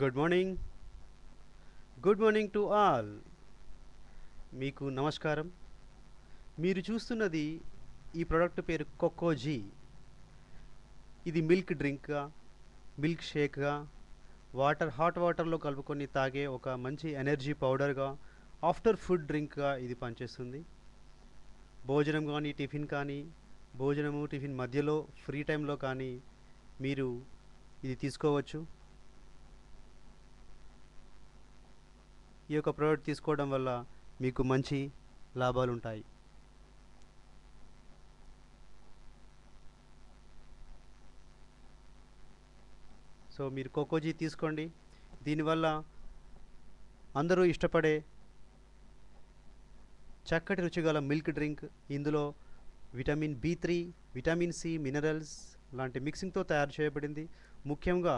Good morning. Good morning to all. మీకు నమస్కారం. మీరు చూస్తున్నది ఈ ప్రోడక్ట్ పేరు కోకోజీ. ఇది మిల్క్ డ్రింక్గా, మిల్క్ షేక్గా, హాట్ వాటర్లో కలుపుకొని తాగే ఒక మంచి ఎనర్జీ పౌడర్గా, ఆఫ్టర్ ఫుడ్ డ్రింక్గా ఇది పనిచేస్తుంది. భోజనం కానీ టిఫిన్ కానీ, భోజనము టిఫిన్ మధ్యలో ఫ్రీ టైంలో కానీ మీరు ఇది తీసుకోవచ్చు. ఈ యొక్క ప్రోడక్ట్ తీసుకోవడం వల్ల మీకు మంచి లాభాలు ఉంటాయి. సో మీరు కోకోజీ తీసుకోండి. దీనివల్ల అందరూ ఇష్టపడే చక్కటి రుచిగల మిల్క్ డ్రింక్. ఇందులో vitamin B3, vitamin C, minerals లాంటి మిక్సింగ్తో తయారు చేయబడింది. ముఖ్యంగా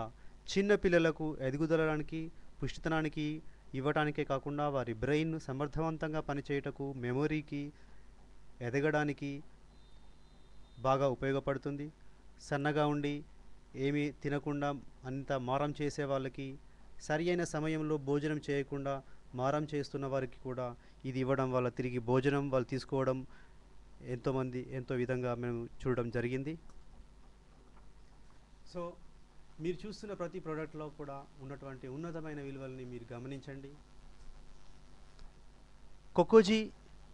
చిన్న పిల్లలకు ఎదుగుదలడానికి, పుష్టితనానికి ఇవ్వటానికే కాకుండా వారి బ్రెయిన్ సమర్థవంతంగా పనిచేయటకు, మెమొరీకి, ఎదగడానికి బాగా ఉపయోగపడుతుంది. సన్నగా ఉండి ఏమీ తినకుండా అంత మారం చేసే వాళ్ళకి, సరి అయిన సమయంలో భోజనం చేయకుండా మారం చేస్తున్న వారికి కూడా ఇది ఇవ్వడం వల్ల తిరిగి భోజనం వాళ్ళు తీసుకోవడం ఎంతో విధంగా మేము చూడడం జరిగింది. సో మీరు చూస్తున్న ప్రతి ప్రోడక్ట్లో కూడా ఉన్నటువంటి ఉన్నతమైన విలువల్ని మీరు గమనించండి. కోకోజీ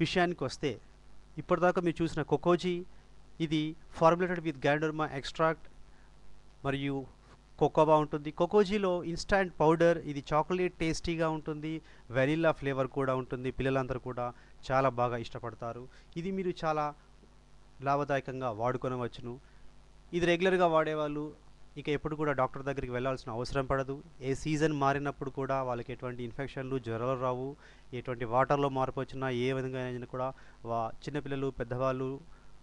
విషయానికి వస్తే, ఇప్పటిదాకా మీరు చూసిన కోకోజీ ఇది ఫార్ములేటెడ్ విత్ గ్యానోడర్మా ఎక్స్ట్రాక్ట్ మరియు కోకోవా ఉంటుంది. కోకోజీలో ఇన్స్టాంట్ పౌడర్, ఇది చాక్లెట్ టేస్టీగా ఉంటుంది, వెనిల్లా ఫ్లేవర్ కూడా ఉంటుంది. పిల్లలందరూ కూడా చాలా బాగా ఇష్టపడతారు. ఇది మీరు చాలా లాభదాయకంగా వాడుకొనవచ్చును. ఇది రెగ్యులర్గా వాడేవాళ్ళు ఇక ఎప్పుడు కూడా డాక్టర్ దగ్గరికి వెళ్ళాల్సిన అవసరం పడదు. ఏ సీజన్ మారినప్పుడు కూడా వాళ్ళకి ఎటువంటి ఇన్ఫెక్షన్లు, జ్వరాలు రావు. ఎటువంటి వాటర్లో మార్పు వచ్చినా, ఏ విధంగా అయినా కూడా చిన్నపిల్లలు, పెద్దవాళ్ళు,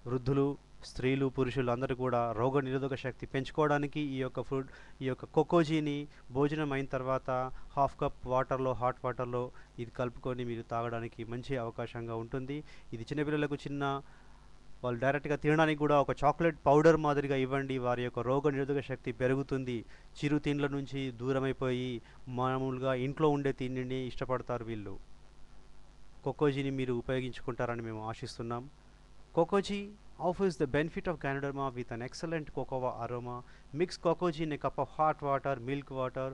వృద్ధులు, స్త్రీలు, పురుషులు అందరూ కూడా రోగ నిరోధక శక్తి పెంచుకోవడానికి ఈ యొక్క కోకోజీని భోజనం అయిన తర్వాత హాఫ్ కప్ వాటర్లో, హాట్ వాటర్లో ఇది కలుపుకొని మీరు తాగడానికి మంచి అవకాశంగా ఉంటుంది. ఇది చిన్నపిల్లలకు వాళ్ళు డైరెక్ట్గా తినడానికి కూడా ఒక చాక్లెట్ పౌడర్ మాదిరిగా ఇవ్వండి. వారి యొక్క రోగ నిరోధక శక్తి పెరుగుతుంది. చిరు తిండ్ల నుంచి దూరమైపోయి మామూలుగా ఇంట్లో ఉండే తిండిని ఇష్టపడతారు వీళ్ళు. కోకోజీని మీరు ఉపయోగించుకుంటారని మేము ఆశిస్తున్నాం. కోకోజీ offers the benefit of Ganoderma with an excellent cocoa aroma. Mix cocoa in a cup of hot water, milk water,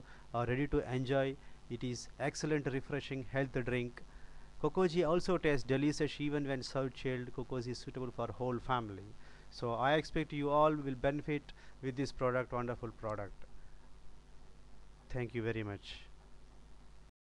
ready to enjoy. It is excellent, refreshing health drink. Kokoji also tastes delicious even when served chilled. Kokoji is suitable for whole family. So I expect you all will benefit with this product, wonderful product. Thank you very much.